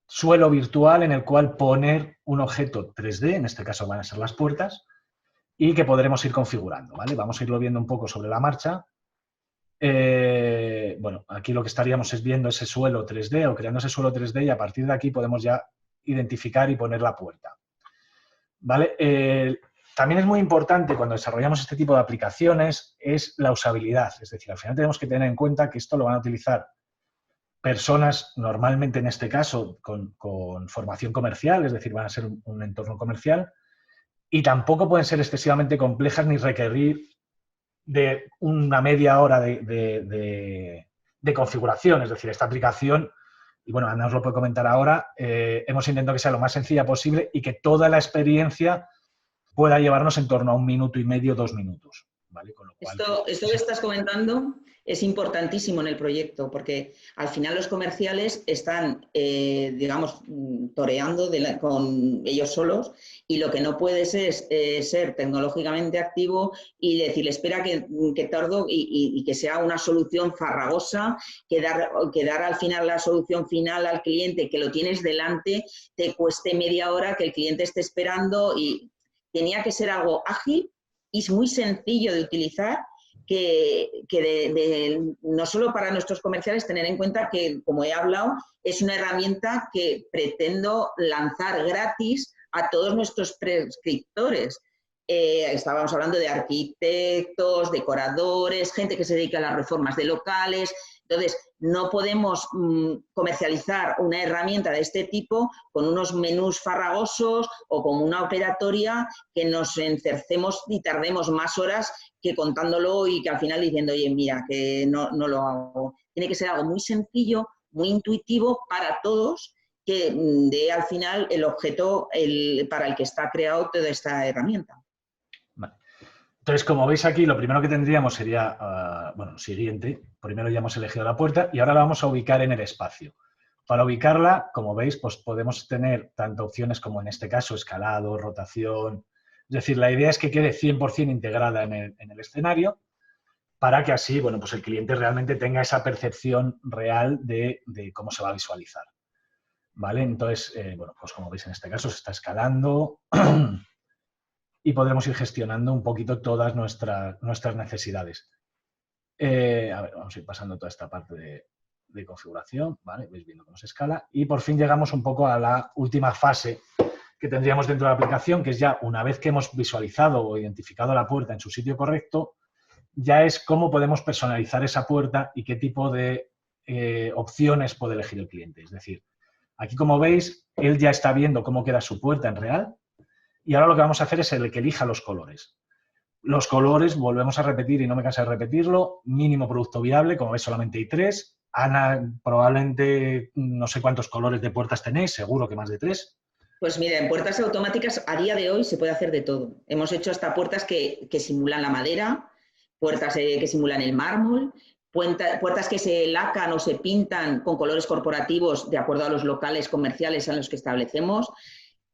suelo virtual en el cual poner un objeto 3D, en este caso van a ser las puertas, y que podremos ir configurando, ¿vale? Vamos a irlo viendo un poco sobre la marcha. Bueno, aquí lo que estaríamos es viendo ese suelo 3D o creando ese suelo 3D y a partir de aquí podemos ya identificar y poner la puerta. ¿Vale? También es muy importante cuando desarrollamos este tipo de aplicaciones es la usabilidad. Es decir, al final tenemos que tener en cuenta que esto lo van a utilizar personas, normalmente en este caso, con formación comercial, es decir, van a ser un entorno comercial, y tampoco pueden ser excesivamente complejas ni requerir de una media hora de configuración. Es decir, esta aplicación, y bueno, Ana os lo puede comentar ahora, hemos intentado que sea lo más sencilla posible y que toda la experiencia pueda llevarnos en torno a 1 minuto y medio, 2 minutos. ¿Vale? Con lo cual, esto que estás comentando es importantísimo en el proyecto porque al final los comerciales están, digamos, toreando con ellos solos y lo que no puedes es ser tecnológicamente activo y decirle espera que tardo y que sea una solución farragosa, que dar al final la solución final al cliente que lo tienes delante te cueste media hora que el cliente esté esperando y tenía que ser algo ágil y es muy sencillo de utilizar, no solo para nuestros comerciales, tener en cuenta que, como he hablado, es una herramienta que pretendo lanzar gratis a todos nuestros prescriptores. Estábamos hablando de arquitectos, decoradores, gente que se dedica a las reformas de locales. Entonces, no podemos comercializar una herramienta de este tipo con unos menús farragosos o con una operatoria que nos encercemos y tardemos más horas que contándolo y que al final diciendo, oye, mira, que no lo hago. Tiene que ser algo muy sencillo, muy intuitivo para todos, que dé al final el objeto para el que está creado toda esta herramienta. Vale. Entonces, como veis aquí, lo primero que tendríamos sería, bueno, siguiente. Primero ya hemos elegido la puerta y ahora la vamos a ubicar en el espacio. Para ubicarla, como veis, pues podemos tener tanto opciones como en este caso, escalado, rotación. Es decir, la idea es que quede 100% integrada en el escenario para que así, bueno, pues el cliente realmente tenga esa percepción real de cómo se va a visualizar. ¿Vale? Entonces, bueno, pues como veis en este caso se está escalando y podremos ir gestionando un poquito todas nuestras necesidades. A ver, vamos a ir pasando toda esta parte de configuración, ¿vale? Veis viendo cómo se escala. Y por fin llegamos un poco a la última fase que tendríamos dentro de la aplicación, que es ya una vez que hemos visualizado o identificado la puerta en su sitio correcto, ya es cómo podemos personalizar esa puerta y qué tipo de opciones puede elegir el cliente. Es decir, aquí como veis, él ya está viendo cómo queda su puerta en real y ahora lo que vamos a hacer es el que elija los colores. Los colores, volvemos a repetir y no me canso de repetirlo, mínimo producto viable, como veis solamente hay 3. Ana, probablemente no sé cuántos colores de puertas tenéis, seguro que más de 3. Pues mira, en puertas automáticas a día de hoy se puede hacer de todo. Hemos hecho hasta puertas que simulan la madera, puertas que simulan el mármol, puertas que se lacan o se pintan con colores corporativos de acuerdo a los locales comerciales en los que establecemos,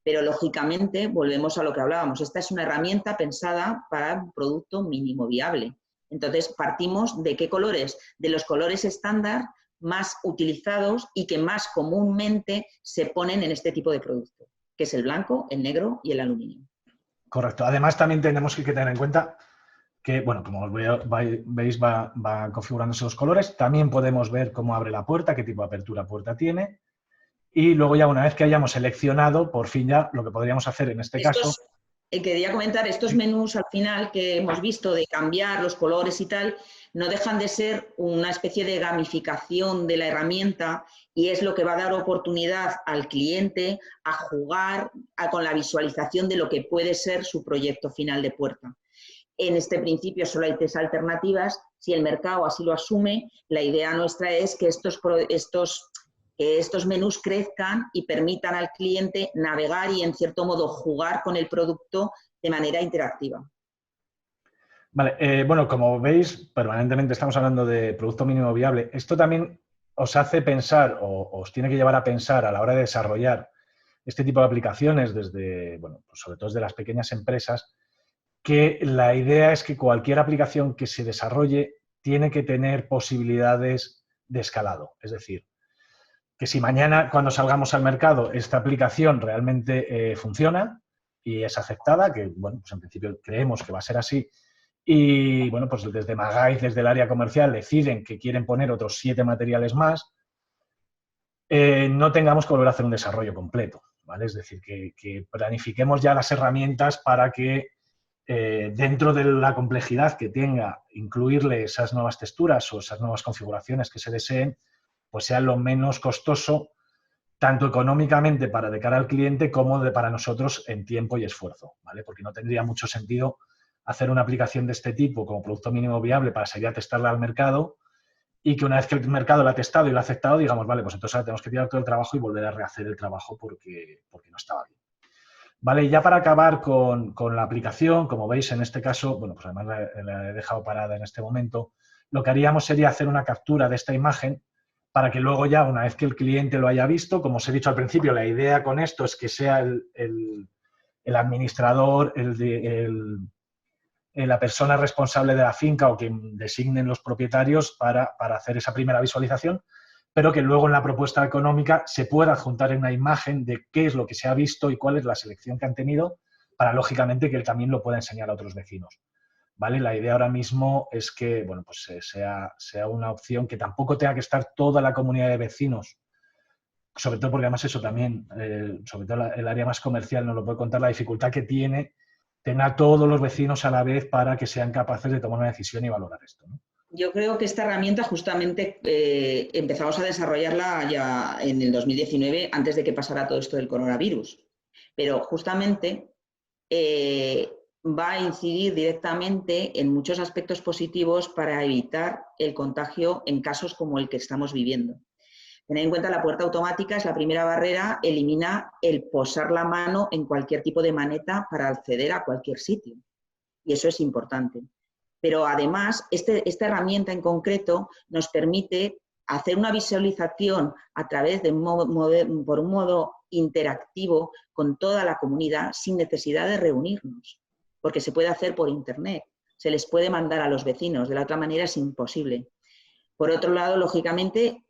pero lógicamente volvemos a lo que hablábamos. Esta es una herramienta pensada para un producto mínimo viable. Entonces partimos de qué colores, de los colores estándar más utilizados y que más comúnmente se ponen en este tipo de producto, que es el blanco, el negro y el aluminio. Correcto. Además, también tenemos que tener en cuenta que, bueno, como veis, va configurándose los colores. También podemos ver cómo abre la puerta, qué tipo de apertura puerta tiene. Y luego ya una vez que hayamos seleccionado, por fin ya lo que podríamos hacer en este caso... Quería comentar, estos menús al final que hemos visto de cambiar los colores y tal, no dejan de ser una especie de gamificación de la herramienta y es lo que va a dar oportunidad al cliente a jugar con la visualización de lo que puede ser su proyecto final de puerta. En este principio solo hay 3 alternativas. Si el mercado así lo asume, la idea nuestra es que estos menús crezcan y permitan al cliente navegar y, en cierto modo, jugar con el producto de manera interactiva. Vale, bueno, como veis, permanentemente estamos hablando de producto mínimo viable. Esto también os hace pensar o os tiene que llevar a pensar a la hora de desarrollar este tipo de aplicaciones desde, bueno, pues sobre todo desde las pequeñas empresas, que la idea es que cualquier aplicación que se desarrolle tiene que tener posibilidades de escalado. Es decir, que si mañana cuando salgamos al mercado esta aplicación realmente funciona y es aceptada, que bueno, pues en principio creemos que va a ser así, y bueno, pues desde Magaiz, desde el área comercial, deciden que quieren poner otros 7 materiales más, no tengamos que volver a hacer un desarrollo completo, ¿vale? Es decir, que planifiquemos ya las herramientas para que dentro de la complejidad que tenga incluirle esas nuevas texturas o esas nuevas configuraciones que se deseen, pues sea lo menos costoso, tanto económicamente para de cara al cliente como para nosotros en tiempo y esfuerzo, ¿vale? Porque no tendría mucho sentido hacer una aplicación de este tipo como producto mínimo viable para salir a testarla al mercado y que una vez que el mercado la ha testado y lo ha aceptado, digamos, vale, pues entonces ahora tenemos que tirar todo el trabajo y volver a rehacer el trabajo porque no estaba bien. Vale, y ya para acabar con la aplicación, como veis en este caso, bueno, pues además la he dejado parada en este momento, lo que haríamos sería hacer una captura de esta imagen para que luego ya, una vez que el cliente lo haya visto, como os he dicho al principio, la idea con esto es que sea el administrador, la persona responsable de la finca o quien designen los propietarios para hacer esa primera visualización, pero que luego en la propuesta económica se pueda adjuntar en una imagen de qué es lo que se ha visto y cuál es la selección que han tenido para, lógicamente, que él también lo pueda enseñar a otros vecinos. ¿Vale? La idea ahora mismo es que, bueno, pues sea una opción que tampoco tenga que estar toda la comunidad de vecinos, sobre todo porque además eso también, sobre todo el área más comercial nos lo puede contar, la dificultad que tiene tener a todos los vecinos a la vez para que sean capaces de tomar una decisión y valorar esto, ¿no? Yo creo que esta herramienta justamente empezamos a desarrollarla ya en el 2019, antes de que pasara todo esto del coronavirus. Pero justamente va a incidir directamente en muchos aspectos positivos para evitar el contagio en casos como el que estamos viviendo. Tened en cuenta, la puerta automática es la primera barrera, elimina el posar la mano en cualquier tipo de maneta para acceder a cualquier sitio. Y eso es importante. Pero además, esta herramienta en concreto nos permite hacer una visualización a través de por un modo interactivo con toda la comunidad sin necesidad de reunirnos, porque se puede hacer por internet, se les puede mandar a los vecinos, de la otra manera es imposible. Por otro lado, lógicamente,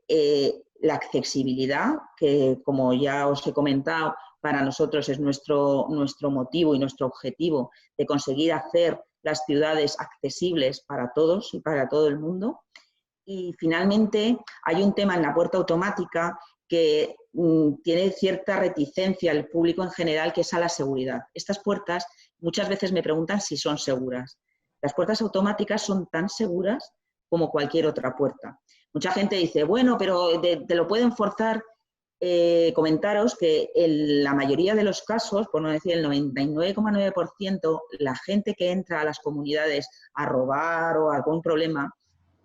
la accesibilidad, que como ya os he comentado, para nosotros es nuestro motivo y nuestro objetivo de conseguir hacer las ciudades accesibles para todos y para todo el mundo. Y finalmente hay un tema en la puerta automática que tiene cierta reticencia al público en general, que es a la seguridad. Estas puertas muchas veces me preguntan si son seguras. Las puertas automáticas son tan seguras como cualquier otra puerta. Mucha gente dice, bueno, pero te lo pueden forzar. Comentaros que en la mayoría de los casos, por no decir el 99,9%, la gente que entra a las comunidades a robar o algún problema,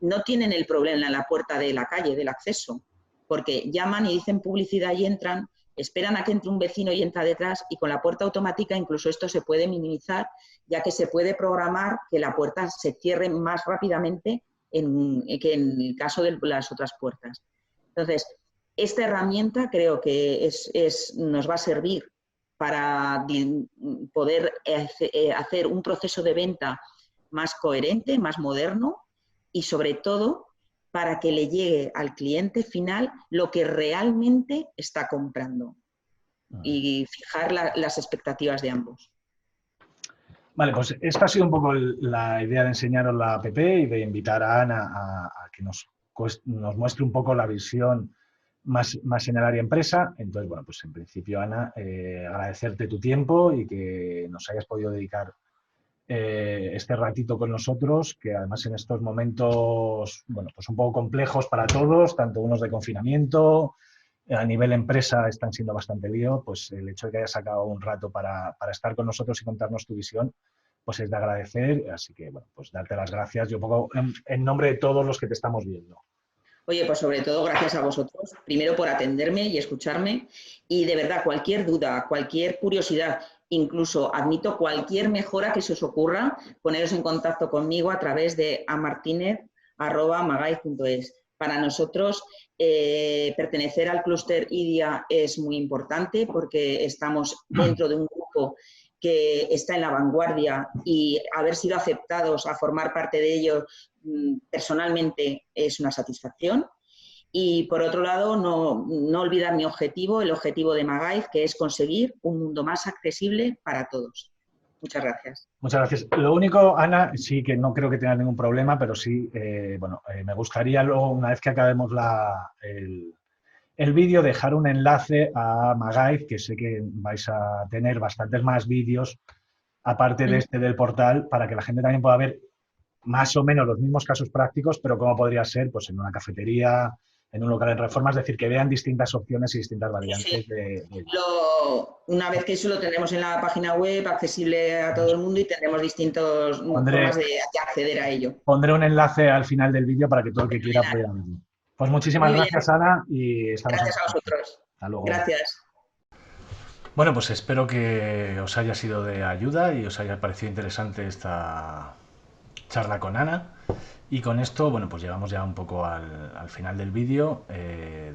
no tienen el problema en la puerta de la calle, del acceso, porque llaman y dicen publicidad y entran, esperan a que entre un vecino y entra detrás, y con la puerta automática incluso esto se puede minimizar, ya que se puede programar que la puerta se cierre más rápidamente que en el caso de las otras puertas. Entonces, esta herramienta creo que nos va a servir para poder hacer un proceso de venta más coherente, más moderno y sobre todo para que le llegue al cliente final lo que realmente está comprando y fijar las expectativas de ambos. Vale, pues esta ha sido un poco la idea de enseñaros la app y de invitar a Ana a que nos muestre un poco la visión más en el área empresa. Entonces, bueno, pues en principio, Ana, agradecerte tu tiempo y que nos hayas podido dedicar este ratito con nosotros, que además en estos momentos, bueno, pues un poco complejos para todos, tanto unos de confinamiento, a nivel empresa están siendo bastante lío, pues el hecho de que hayas sacado un rato para estar con nosotros y contarnos tu visión, pues es de agradecer. Así que, bueno, pues darte las gracias, yo un poco en nombre de todos los que te estamos viendo. Oye, pues sobre todo gracias a vosotros, primero por atenderme y escucharme, y de verdad cualquier duda, cualquier curiosidad, incluso admito cualquier mejora que se os ocurra, poneros en contacto conmigo a través de amartinez@magaiz.es. Para nosotros, pertenecer al clúster IDIA es muy importante porque estamos dentro de un grupo que está en la vanguardia, y haber sido aceptados a formar parte de ello personalmente es una satisfacción. Y por otro lado, no olvidar mi objetivo, el objetivo de Magaiz, que es conseguir un mundo más accesible para todos. Muchas gracias. Muchas gracias. Lo único, Ana, sí que no creo que tengas ningún problema, pero sí, me gustaría luego, una vez que acabemos el vídeo, dejar un enlace a Magaiz, que sé que vais a tener bastantes más vídeos, aparte de este del portal, para que la gente también pueda ver más o menos los mismos casos prácticos, pero cómo podría ser pues en una cafetería, en un local de reforma, es decir, que vean distintas opciones y distintas variantes. Sí. Una vez que eso lo tendremos en la página web, accesible a todo el mundo, y tendremos distintas formas de acceder a ello. Pondré un enlace al final del vídeo para que todo el que quiera pueda verlo. Pues muchísimas gracias, Ana, y estamos Gracias a vosotros. Hasta luego. Gracias. Bueno, pues espero que os haya sido de ayuda y os haya parecido interesante esta charla con Ana. Y con esto, bueno, pues llegamos ya un poco al final del vídeo.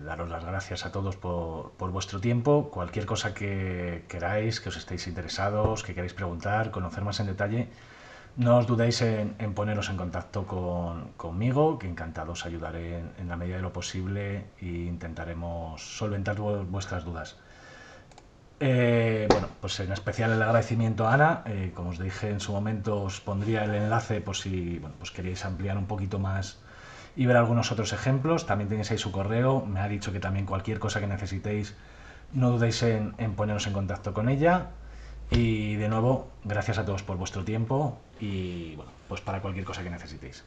Daros las gracias a todos por vuestro tiempo. Cualquier cosa que queráis, que os estéis interesados, que queráis preguntar, conocer más en detalle, no os dudéis en poneros en contacto conmigo, que encantado os ayudaré en la medida de lo posible e intentaremos solventar vuestras dudas. Bueno, pues en especial el agradecimiento a Ana. Como os dije en su momento, os pondría el enlace por si pues queréis ampliar un poquito más y ver algunos otros ejemplos. También tenéis ahí su correo. Me ha dicho que también cualquier cosa que necesitéis, no dudéis en poneros en contacto con ella. Y de nuevo, gracias a todos por vuestro tiempo y bueno, pues para cualquier cosa que necesitéis.